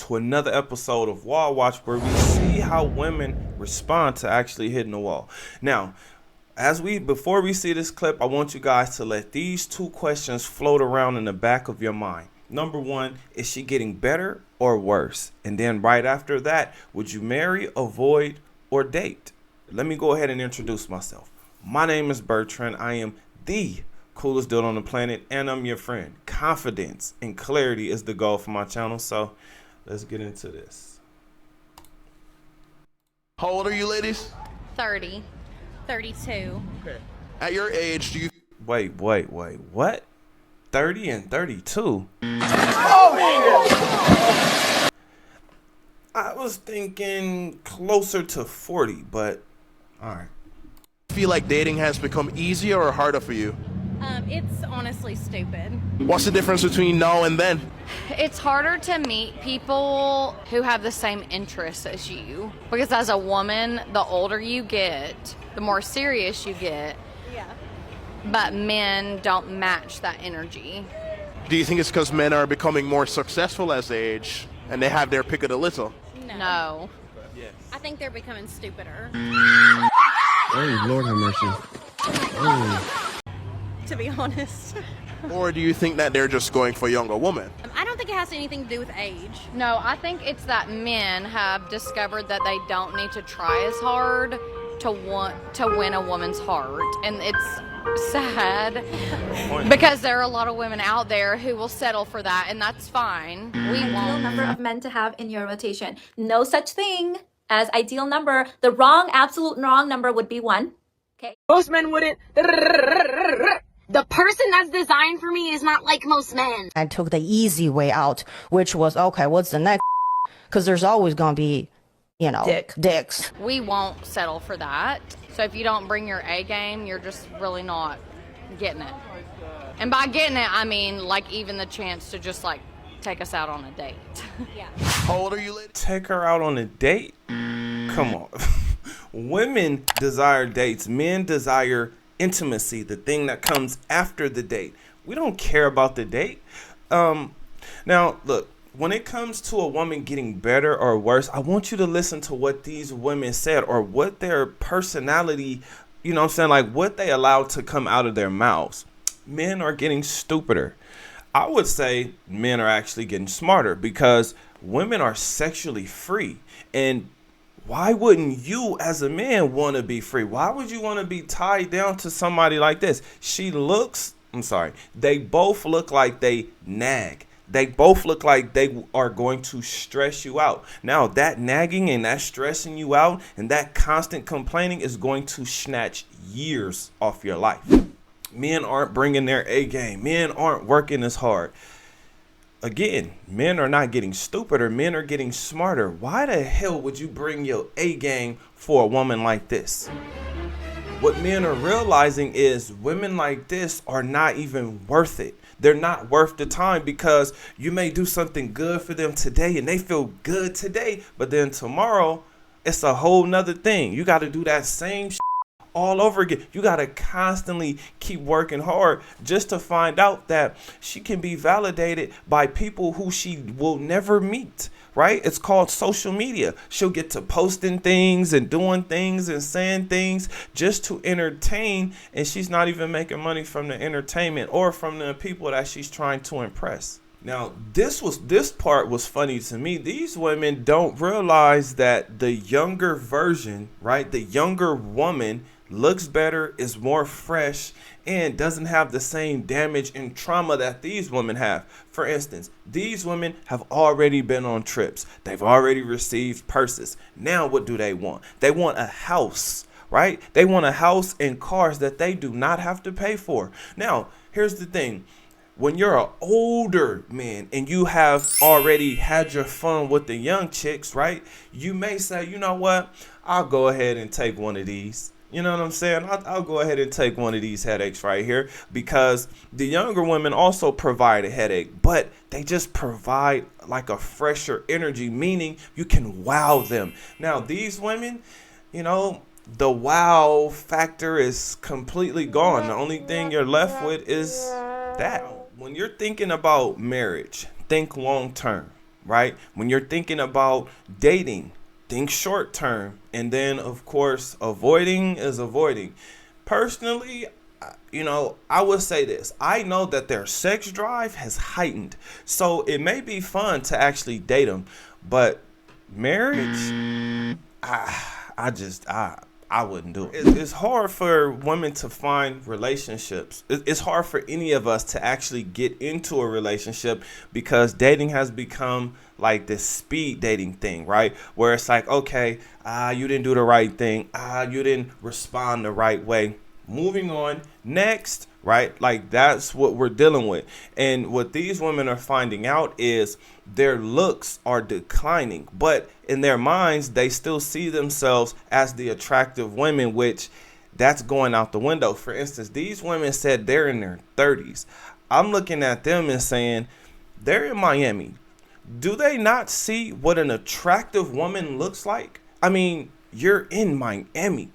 to another episode of Wall Watch, where we see how women respond to actually hitting the wall. Now, before we see this clip, I want you guys to let these two questions float around in the back of your mind. Number one, is she getting better or worse? And then right after that, would you marry, avoid, or date? Let me go ahead and introduce myself. My name is Bertrand. I am the coolest dude on the planet, and I'm your friend. Confidence and clarity is the goal for my channel, so let's get into this. How old are you, ladies? 30, 32. Okay. At your age, do you... Wait, what? 30 and 32? I was thinking closer to 40, but all right. feel like dating has become easier or harder for you? It's honestly stupid. What's the difference between now and then? It's harder to meet people who have the same interests as you. Because as a woman, the older you get, the more serious you get. Yeah. But men don't match that energy. Do you think it's because men are becoming more successful as they age and they have their pick of the litter? No. Yes. I think they're becoming stupider. Oh, Lord have mercy. Oh. To be honest. Or do you think that they're just going for younger women? I don't think it has anything to do with age. No, I think it's that men have discovered that they don't need to try as hard to want to win a woman's heart. And it's sad because there are a lot of women out there who will settle for that, and that's fine. We Ideal number of men to have in your rotation. No such thing as ideal number. The wrong, absolute wrong number would be 1. Okay. Most men wouldn't. The person that's designed for me is not like most men. I took the easy way out, which was, okay, what's the next? Because there's always going to be, you know, dicks. We won't settle for that. So if you don't bring your A game, you're just really not getting it. And by getting it, I mean like even the chance to just like take us out on a date. Yeah. How old are you, lady? Take her out on a date? Come on. Women desire dates. Men desire intimacy, the thing that comes after the date. We don't care about the date. Now, look, when it comes to a woman getting better or worse, I want you to listen to what these women said or what their personality, you know what I'm saying, like what they allowed to come out of their mouths. Men are getting stupider. I would say men are actually getting smarter because women are sexually free. And why wouldn't you as a man want to be free? Why would you want to be tied down to somebody like this? They both look like they nag. They both look like they are going to stress you out. Now, that nagging and that stressing you out and that constant complaining is going to snatch years off your life. Men aren't bringing their A game. Men aren't working as hard. Again, men are not getting stupider. Men are getting smarter. Why the hell would you bring your A game for a woman like this? What men are realizing is women like this are not even worth it. They're not worth the time because you may do something good for them today and they feel good today, but then tomorrow it's a whole nother thing. You got to do that same shit all over again. You got to constantly keep working hard just to find out that she can be validated by people who she will never meet, right? It's called social media. She'll get to posting things and doing things and saying things just to entertain, and she's not even making money from the entertainment or from the people that she's trying to impress. Now, this part was funny to me. These women don't realize that the younger version, right? The younger woman looks better, is more fresh, and doesn't have the same damage and trauma that these women have. For instance, these women have already been on trips. They've already received purses. Now what do they want? They want a house, right? They want a house and cars that they do not have to pay for. Now, here's the thing. When you're an older man and you have already had your fun with the young chicks, right? You may say, you know what? I'll go ahead and take one of these. You know what I'm saying? I'll go ahead and take one of these headaches right here because the younger women also provide a headache, but they just provide like a fresher energy, meaning you can wow them. Now, these women, you know, the wow factor is completely gone. The only thing you're left with is that. When you're thinking about marriage, think long term. right? When you're thinking about dating, think short term. And then, of course, avoiding is avoiding. Personally, I would say this. I know that their sex drive has heightened. So it may be fun to actually date them. But marriage, I wouldn't do it. It's hard for women to find relationships. It's hard for any of us to actually get into a relationship because dating has become like this speed dating thing, right? Where it's like, okay, you didn't do the right thing. You didn't respond the right way. Moving on, next, right? Like that's what we're dealing with. And what these women are finding out is their looks are declining, but in their minds, they still see themselves as the attractive women, which that's going out the window. For instance, these women said they're in their 30s. I'm looking at them and saying they're in Miami. Do they not see what an attractive woman looks like? I mean, you're in Miami.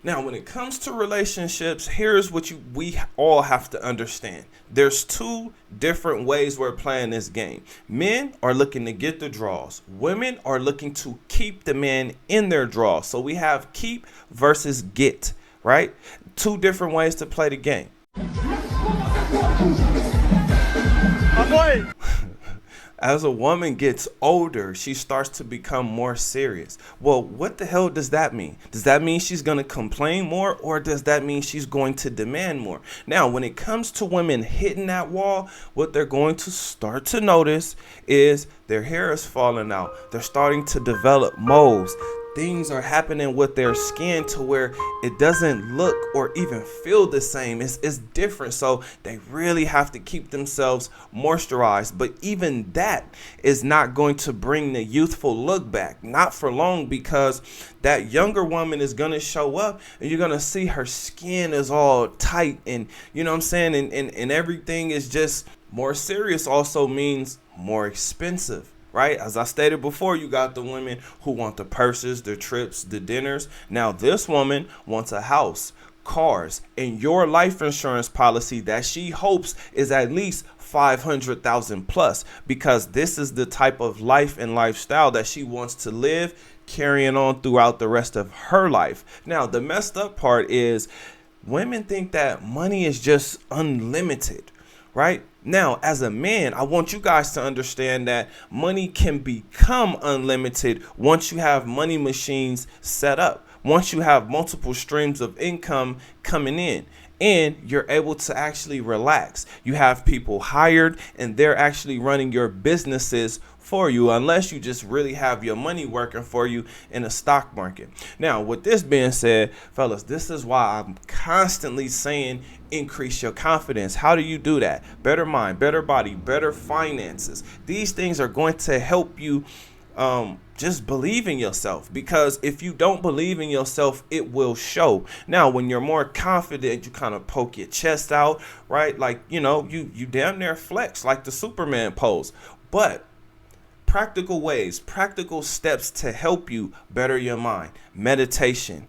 Now, when it comes to relationships, here's what we all have to understand. There's two different ways we're playing this game. Men are looking to get the draws. Women are looking to keep the man in their draws. So we have keep versus get, right? Two different ways to play the game. As a woman gets older, she starts to become more serious. Well, what the hell does that mean? Does that mean she's going to complain more, or does that mean she's going to demand more? Now, when it comes to women hitting that wall, what they're going to start to notice is their hair is falling out. They're starting to develop moles. Things are happening with their skin to where it doesn't look or even feel the same. It's different. So they really have to keep themselves moisturized. But even that is not going to bring the youthful look back. Not for long, because that younger woman is going to show up and you're going to see her skin is all tight. And you know what I'm saying? And everything is just more serious. Also means more expensive. Right? As I stated before, you got the women who want the purses, the trips, the dinners. Now this woman wants a house, cars, and your life insurance policy that she hopes is at least 500,000 plus, because this is the type of life and lifestyle that she wants to live, carrying on throughout the rest of her life. Now, the messed up part is women think that money is just unlimited, right? Now, as a man, I want you guys to understand that money can become unlimited once you have money machines set up, once you have multiple streams of income coming in, and you're able to actually relax. You have people hired and they're actually running your businesses for you, unless you just really have your money working for you in the stock market. Now, with this being said, fellas, this is why I'm constantly saying increase your confidence. How do you do that? Better mind, better body, better finances. These things are going to help you just believe in yourself, because if you don't believe in yourself, it will show. Now, when you're more confident, you kind of poke your chest out, right? Like, you damn near flex like the Superman pose. But practical ways, practical steps to help you better your mind. Meditation,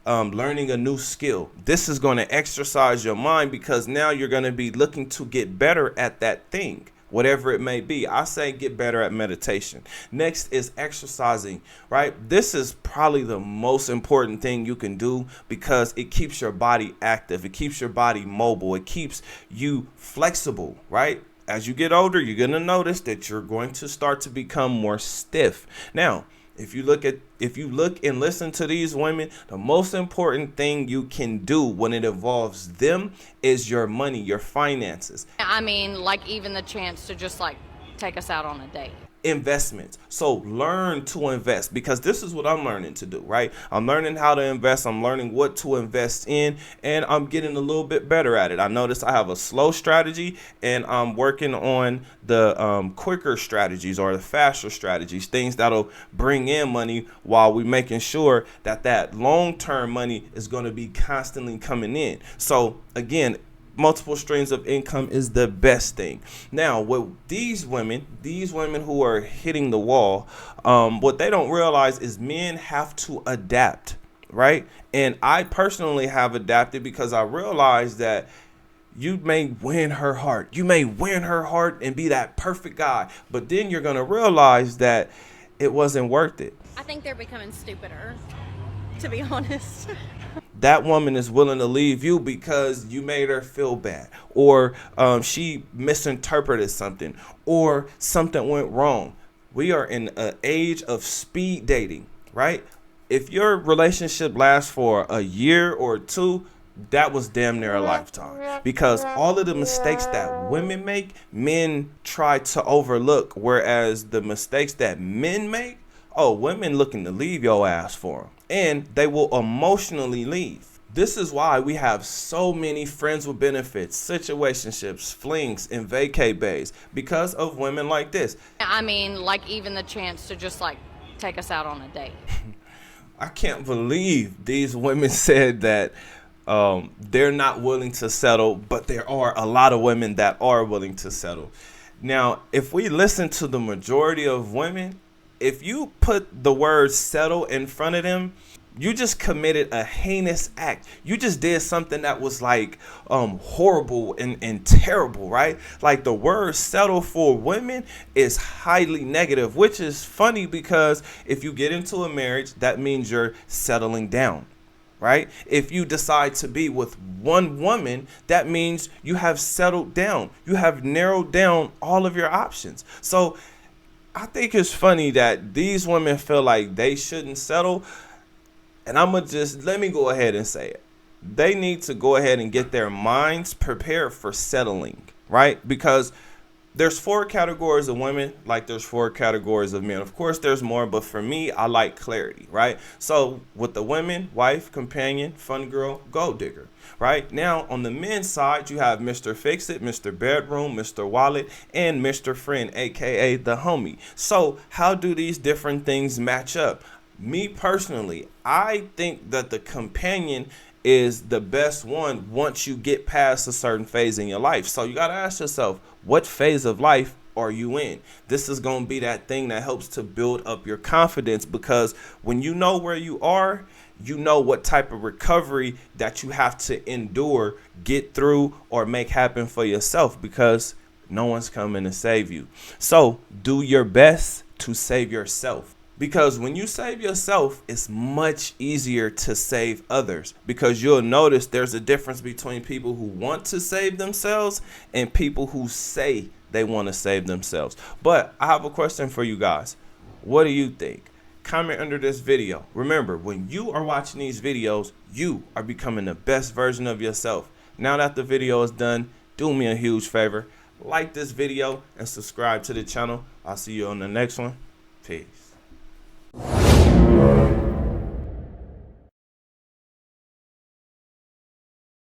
learning a new skill. This is going to exercise your mind, because now you're going to be looking to get better at that thing, whatever it may be. I say get better at meditation. Next is exercising, right? This is probably the most important thing you can do, because it keeps your body active. It keeps your body mobile. It keeps you flexible, right? As you get older, you're going to notice that you're going to start to become more stiff. Now, if you look and listen to these women, the most important thing you can do when it involves them is your money, your finances. I mean, like even the chance to just like take us out on a date. Investments. So learn to invest, because this is what I'm learning to do, right? I'm learning how to invest. I'm learning what to invest in, and I'm getting a little bit better at it. I notice I have a slow strategy, and I'm working on the quicker strategies, or the faster strategies, things that'll bring in money while we're making sure that long-term money is going to be constantly coming in. So again, multiple streams of income is the best thing. Now, with these women who are hitting the wall, what they don't realize is men have to adapt, right? And I personally have adapted, because I realized that You may win her heart. You may win her heart and be that perfect guy. But then you're going to realize that it wasn't worth it. I think they're becoming stupider, to be honest. That woman is willing to leave you because you made her feel bad, or she misinterpreted something, or something went wrong. We are in an age of speed dating, right? If your relationship lasts for a year or two, that was damn near a lifetime, because all of the mistakes that women make, men try to overlook, whereas the mistakes that men make, oh, women looking to leave your ass for them, and they will emotionally leave. This is why we have so many friends with benefits, situationships, flings, and vacay bays, because of women like this. I mean, like even the chance to just like take us out on a date. I can't believe these women said that they're not willing to settle, but there are a lot of women that are willing to settle. Now, if we listen to the majority of women, if you put the word settle in front of them, you just committed a heinous act. You just did something that was like horrible and terrible, right? Like the word settle for women is highly negative, which is funny because if you get into a marriage, that means you're settling down, right? If you decide to be with one woman, that means you have settled down. You have narrowed down all of your options. So I think it's funny that these women feel like they shouldn't settle. And let me go ahead and say it. They need to go ahead and get their minds prepared for settling, right? Because there's 4 categories of women, like there's 4 categories of men. Of course, there's more, but for me, I like clarity, right? So with the women, wife, companion, fun girl, gold digger, right? Now, on the men's side, you have Mr. Fix-It, Mr. Bedroom, Mr. Wallet, and Mr. Friend, aka the homie. So how do these different things match up? Me personally, I think that the companion is the best one once you get past a certain phase in your life. So you got to ask yourself, what phase of life are you in? This is going to be that thing that helps to build up your confidence, because when you know where you are, you know what type of recovery that you have to endure, get through, or make happen for yourself, because no one's coming to save you. So do your best to save yourself. Because when you save yourself, it's much easier to save others, because you'll notice there's a difference between people who want to save themselves and people who say they want to save themselves. But I have a question for you guys. What do you think? Comment under this video. Remember, when you are watching these videos, you are becoming the best version of yourself. Now that the video is done, do me a huge favor. Like this video and subscribe to the channel. I'll see you on the next one. Peace.